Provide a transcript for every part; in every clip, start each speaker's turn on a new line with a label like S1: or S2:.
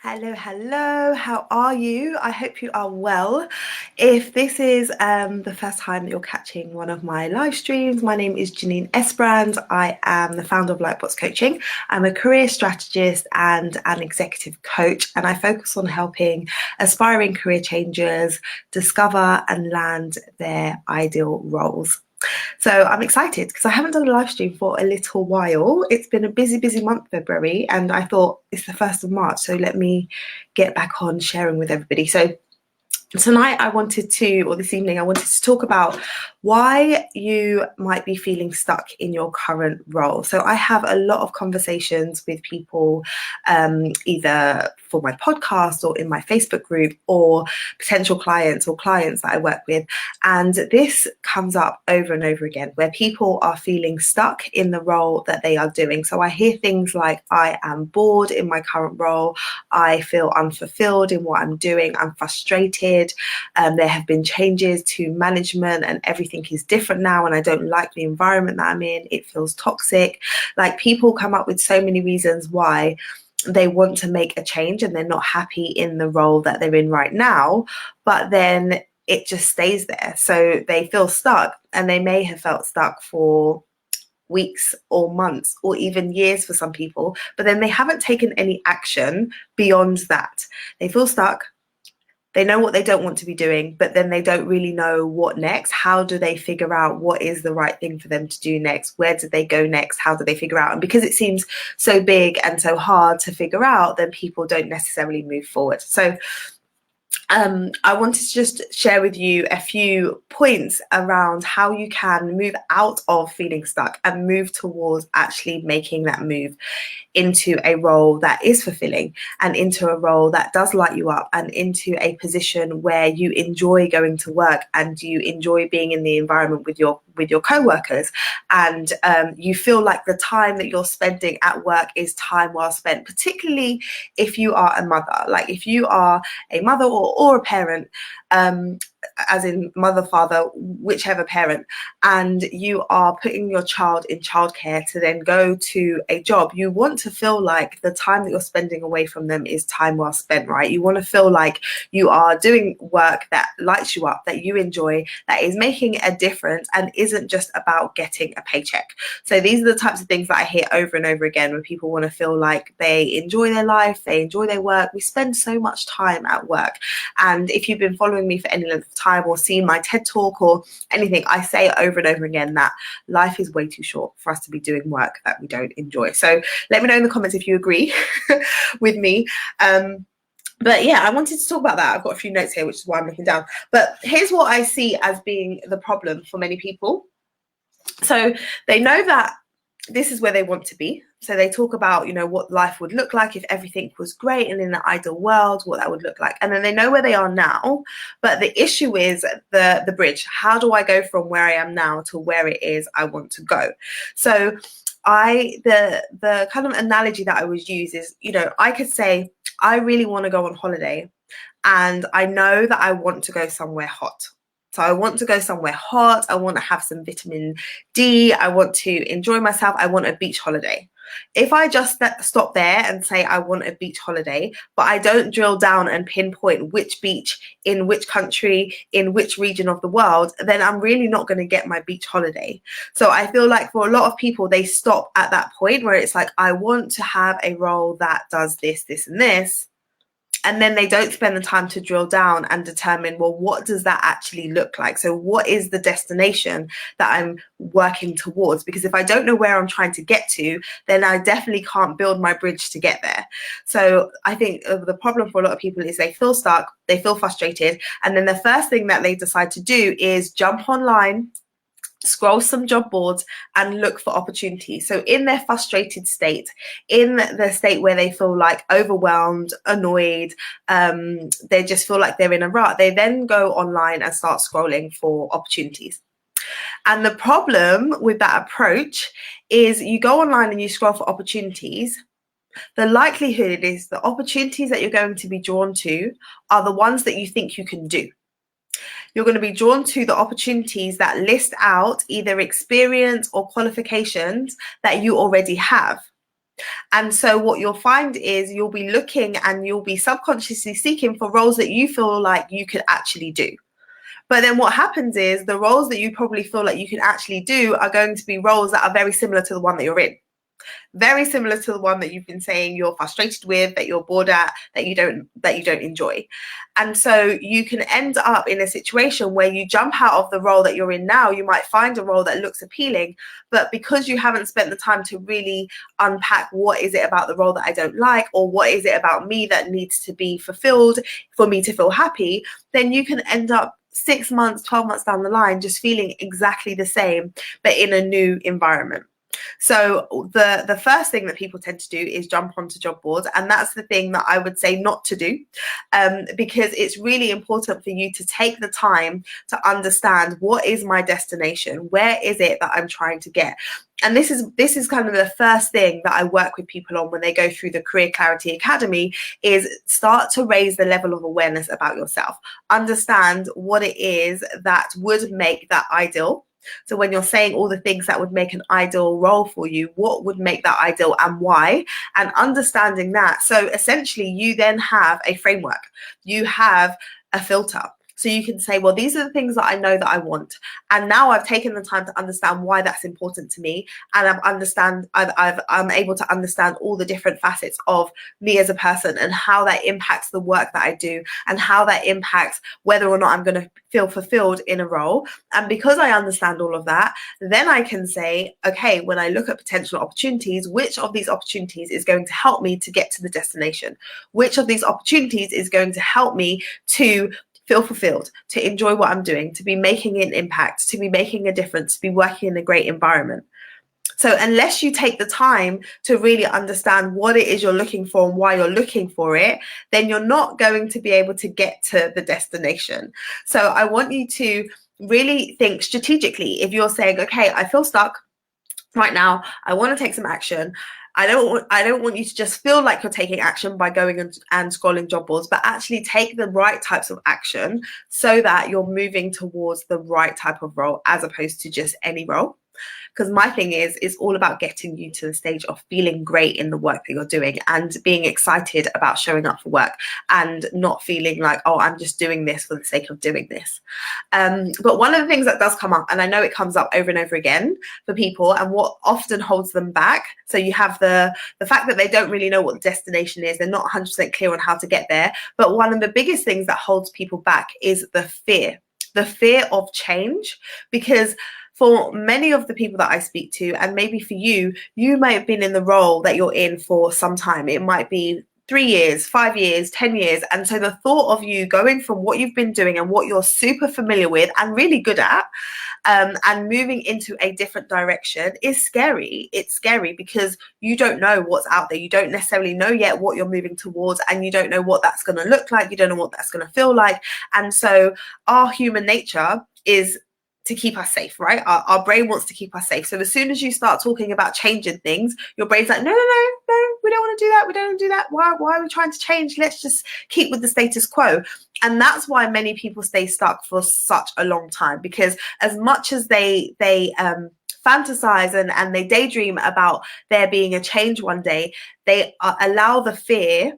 S1: Hello, how are you? I hope you are well. If this is the first time that you're catching one of my live streams, my name is Janine Esbrand. I am the founder of Lightbox Coaching. I'm a career strategist and an executive coach, and I focus on helping aspiring career changers discover and land their ideal roles. So I'm excited because I haven't done a live stream for a little while. It's been a busy month, February, and I thought it's the 1st of March, so let me get back on sharing with everybody. So tonight or this evening, I wanted to talk about why you might be feeling stuck in your current role. So I have a lot of conversations with people, either for my podcast or in my Facebook group, or potential clients or clients that I work with. And this comes up over and over again, where people are feeling stuck in the role that they are doing. So I hear things like, I am bored in my current role. I feel unfulfilled in what I'm doing. I'm frustrated. There have been changes to management and everything is different now, and I don't like the environment that I'm in. It feels toxic. Like, people come up with so many reasons why they want to make a change and they're not happy in the role that they're in right now, but then it just stays there. So they feel stuck, and they may have felt stuck for weeks or months or even years for some people, but then they haven't taken any action beyond that. They feel stuck. They know what they don't want to be doing, but then they don't really know what next. How do they figure out what is the right thing for them to do next? Where do they go next? How do they figure out? And because it seems so big and so hard to figure out, then people don't necessarily move forward. So I wanted to just share with you a few points around how you can move out of feeling stuck and move towards actually making that move into a role that is fulfilling, and into a role that does light you up, and into a position where you enjoy going to work and you enjoy being in the environment with your co-workers, and you feel like the time that you're spending at work is time well spent, particularly if you are a mother. Like, if you are a mother or a parent, as in mother, father, whichever parent, and you are putting your child in childcare to then go to a job, you want to feel like the time that you're spending away from them is time well spent, right? You want to feel like you are doing work that lights you up, that you enjoy, that is making a difference, and isn't just about getting a paycheck. So these are the types of things that I hear over and over again, when people want to feel like they enjoy their life, they enjoy their work. We spend so much time at work, and if you've been following me for any length of time or seen my TED talk or anything, I say over and over again that life is way too short for us to be doing work that we don't enjoy. So let me know in the comments if you agree with me. But yeah, I wanted to talk about that. I've got a few notes here, which is why I'm looking down. But here's what I see as being the problem for many people. So they know that this is where they want to be. So they talk about, what life would look like if everything was great, and in the ideal world, what that would look like. And then they know where they are now, but the issue is the bridge. How do I go from where I am now to where it is I want to go? So the kind of analogy that I would use is, I could say, I really want to go on holiday, and I know that I want to go somewhere hot. So I want to go somewhere hot. I want to have some vitamin D. I want to enjoy myself. I want a beach holiday. If I just stop there and say I want a beach holiday, but I don't drill down and pinpoint which beach, in which country, in which region of the world, then I'm really not going to get my beach holiday. So I feel like for a lot of people, they stop at that point where it's like, I want to have a role that does this, this, and this. And then they don't spend the time to drill down and determine, well, what does that actually look like? So what is the destination that I'm working towards? Because if I don't know where I'm trying to get to, then I definitely can't build my bridge to get there. So I think the problem for a lot of people is they feel stuck, they feel frustrated, and then the first thing that they decide to do is jump online, scroll some job boards, and look for opportunities. So in their frustrated state, in the state where they feel like overwhelmed, annoyed, they just feel like they're in a rut, they then go online and start scrolling for opportunities. And the problem with that approach is, you go online and you scroll for opportunities, the likelihood is the opportunities that you're going to be drawn to are the ones that you think you can do. You're going to be drawn to the opportunities that list out either experience or qualifications that you already have. And so what you'll find is you'll be looking and you'll be subconsciously seeking for roles that you feel like you could actually do. But then what happens is the roles that you probably feel like you can actually do are going to be roles that are very similar to the one that you're in. Very similar to the one that you've been saying you're frustrated with, that you're bored at, that you don't enjoy. And so you can end up in a situation where you jump out of the role that you're in now. You might find a role that looks appealing, but because you haven't spent the time to really unpack what is it about the role that I don't like, or what is it about me that needs to be fulfilled for me to feel happy, then you can end up 6 months, 12 months down the line just feeling exactly the same, but in a new environment. So the first thing that people tend to do is jump onto job boards, and that's the thing that I would say not to do, because it's really important for you to take the time to understand, what is my destination? Where is it that I'm trying to get? And this is kind of the first thing that I work with people on when they go through the Career Clarity Academy, is start to raise the level of awareness about yourself. Understand what it is that would make that ideal. So when you're saying all the things that would make an ideal role for you, what would make that ideal and why? And understanding that. So essentially, you then have a framework. You have a filter. So you can say, well, these are the things that I know that I want. And now I've taken the time to understand why that's important to me. And I'm able to understand all the different facets of me as a person, and how that impacts the work that I do, and how that impacts whether or not I'm going to feel fulfilled in a role. And because I understand all of that, then I can say, okay, when I look at potential opportunities, which of these opportunities is going to help me to get to the destination? Which of these opportunities is going to help me to feel fulfilled, to enjoy what I'm doing, to be making an impact, to be making a difference, to be working in a great environment? So unless you take the time to really understand what it is you're looking for and why you're looking for it, then you're not going to be able to get to the destination. So I want you to really think strategically. If you're saying, okay, I feel stuck right now, I want to take some action. I don't want you to just feel like you're taking action by going and scrolling job boards, but actually take the right types of action so that you're moving towards the right type of role, as opposed to just any role. Because my thing is, it's all about getting you to the stage of feeling great in the work that you're doing, and being excited about showing up for work, and not feeling like, oh, I'm just doing this for the sake of doing this. But one of the things that does come up, and I know it comes up over and over again for people, and what often holds them back, so you have the fact that they don't really know what the destination is, they're not 100% clear on how to get there. But one of the biggest things that holds people back is the fear of change. Because for many of the people that I speak to, and maybe for you, you might have been in the role that you're in for some time. It might be 3 years, 5 years, 10 years. And so the thought of you going from what you've been doing and what you're super familiar with and really good at, and moving into a different direction is scary. It's scary because you don't know what's out there. You don't necessarily know yet what you're moving towards, and you don't know what that's going to look like. You don't know what that's going to feel like. And so our human nature is to keep us safe, right? Our brain wants to keep us safe. So as soon as you start talking about changing things, your brain's like, no, we don't want to do that. We don't want to do that. Why are we trying to change? Let's just keep with the status quo. And that's why many people stay stuck for such a long time, because as much as they fantasize and they daydream about there being a change one day, they allow the fear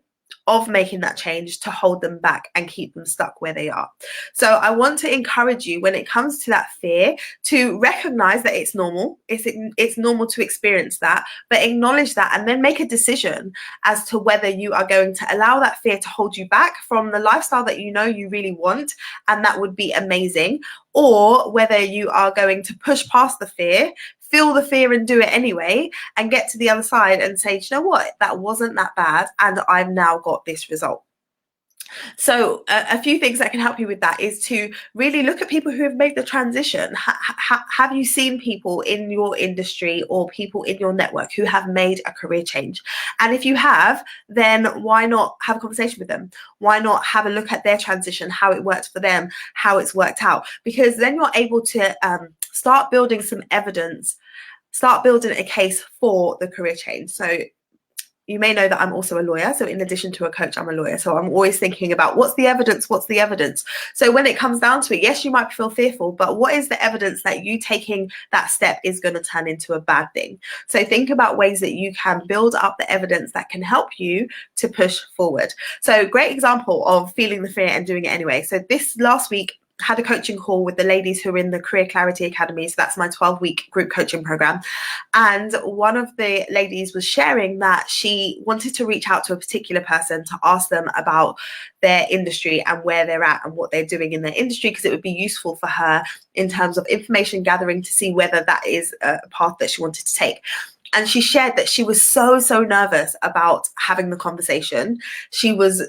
S1: of making that change to hold them back and keep them stuck where they are. So I want to encourage you, when it comes to that fear, to recognize that it's normal. It's normal to experience that, but acknowledge that, and then make a decision as to whether you are going to allow that fear to hold you back from the lifestyle that you know you really want, and that would be amazing, or whether you are going to push past the fear, feel the fear and do it anyway, and get to the other side and say, you know what, that wasn't that bad, and I've now got this result. So a few things that can help you with that is to really look at people who have made the transition. Have you seen people in your industry or people in your network who have made a career change? And if you have, then why not have a conversation with them? Why not have a look at their transition, how it worked for them, how it's worked out? Because then you're able to start building some evidence, start building a case for the career change. So you may know that I'm also a lawyer. So in addition to a coach, I'm a lawyer. So I'm always thinking about what's the evidence? What's the evidence? So when it comes down to it, yes, you might feel fearful, but what is the evidence that you taking that step is going to turn into a bad thing? So think about ways that you can build up the evidence that can help you to push forward. So great example of feeling the fear and doing it anyway. So this last week, had a coaching call with the ladies who are in the Career Clarity Academy. So that's my 12-week group coaching program. And one of the ladies was sharing that she wanted to reach out to a particular person to ask them about their industry and where they're at and what they're doing in their industry, because it would be useful for her in terms of information gathering to see whether that is a path that she wanted to take. And she shared that she was so nervous about having the conversation. She was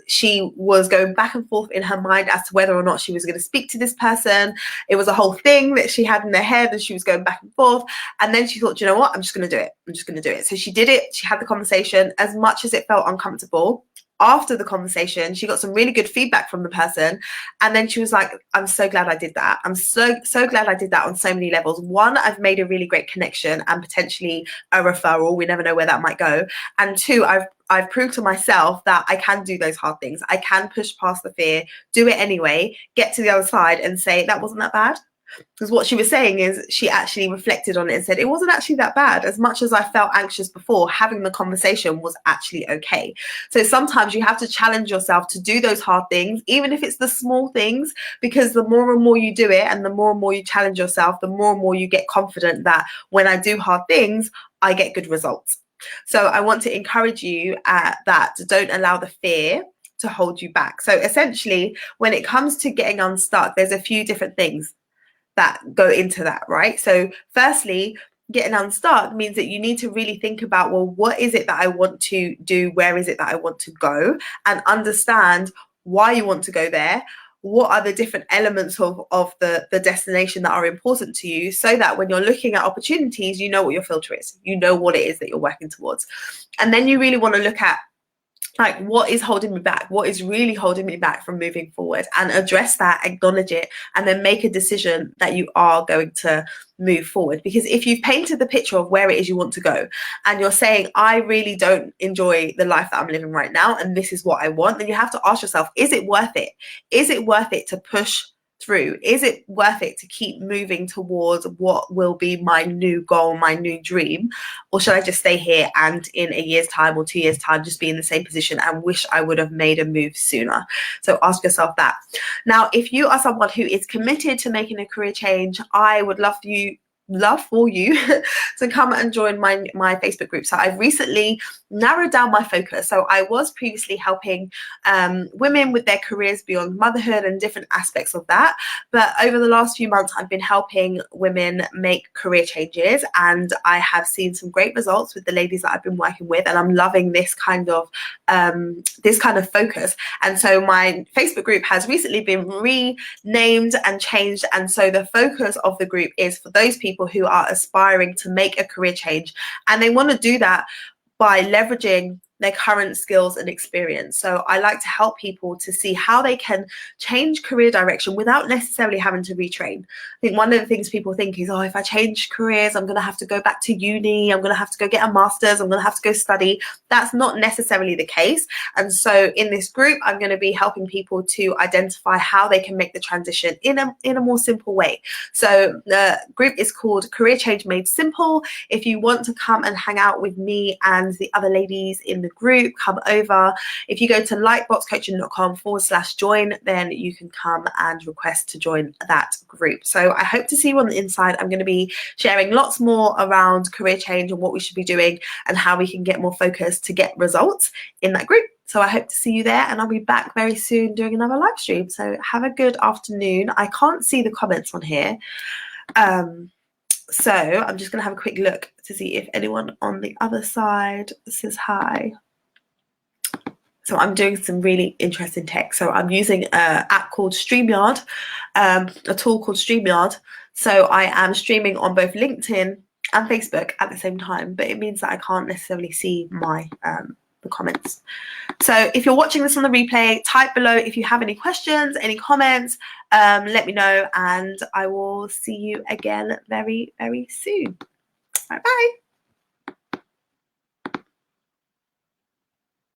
S1: going back and forth in her mind as to whether or not she was going to speak to this person. It was a whole thing that she had in her head, and she was going back and forth. And then she thought, you know what, I'm just going to do it. I'm just going to do it. So she did it. She had the conversation. As much as it felt uncomfortable, after the conversation, she got some really good feedback from the person. And then she was like, I'm so glad I did that. I'm so glad I did that on so many levels. One, I've made a really great connection and potentially a referral. We never know where that might go. And two, I've proved to myself that I can do those hard things. I can push past the fear, do it anyway, get to the other side and say, that wasn't that bad. Because what she was saying is she actually reflected on it and said, it wasn't actually that bad. As much as I felt anxious before, having the conversation was actually okay. So sometimes you have to challenge yourself to do those hard things, even if it's the small things, because the more and more you do it and the more you challenge yourself, the more and more you get confident that when I do hard things, I get good results. So I want to encourage you that don't allow the fear to hold you back. So essentially, when it comes to getting unstuck, there's a few different things that go into that, right? So firstly, getting unstuck means that you need to really think about, well, what is it that I want to do? Where is it that I want to go? And understand why you want to go there. What are the different elements of the destination that are important to you, so that when you're looking at opportunities, you know what your filter is, you know what it is that you're working towards. And then you really want to look at, like, what is holding me back? What is really holding me back from moving forward? And address that, acknowledge it, and then make a decision that you are going to move forward. Because if you've painted the picture of where it is you want to go, and you're saying, I really don't enjoy the life that I'm living right now, and this is what I want, then you have to ask yourself, is it worth it? Is it worth it to push through? Is it worth it to keep moving towards what will be my new goal, my new dream? Or should I just stay here and in a year's time or 2 years' time just be in the same position and wish I would have made a move sooner? So ask yourself that. Now, if you are someone who is committed to making a career change, I would love for you to come and join my Facebook group. So I've recently narrowed down my focus. So I was previously helping women with their careers beyond motherhood and different aspects of that. But over the last few months, I've been helping women make career changes, and I have seen some great results with the ladies that I've been working with, and I'm loving this kind of focus. And so my Facebook group has recently been renamed and changed. And so the focus of the group is for those people who are aspiring to make a career change, and they want to do that by leveraging their current skills and experience. So I like to help people to see how they can change career direction without necessarily having to retrain. I think one of the things people think is, oh, if I change careers, I'm going to have to go back to uni, I'm going to have to go get a master's, I'm going to have to go study. That's not necessarily the case. And so in this group, I'm going to be helping people to identify how they can make the transition in a more simple way. So the group is called Career Change Made Simple. If you want to come and hang out with me and the other ladies in the group, come over. If you go to lightboxcoaching.com/join, then you can come and request to join that group. So I hope to see you on the inside. I'm going to be sharing lots more around career change and what we should be doing and how we can get more focused to get results in that group. So I hope to see you there, and I'll be back very soon doing another live stream. So have a good afternoon. I can't see the comments on here. So I'm just going to have a quick look to see if anyone on the other side says hi. So I'm doing some really interesting tech. So I'm using an app called StreamYard, a tool called StreamYard. So I am streaming on both LinkedIn and Facebook at the same time, but it means that I can't necessarily see my the comments. So if you're watching this on the replay, type below if you have any questions, any comments, let me know, and I will see you again very, very soon. Bye bye.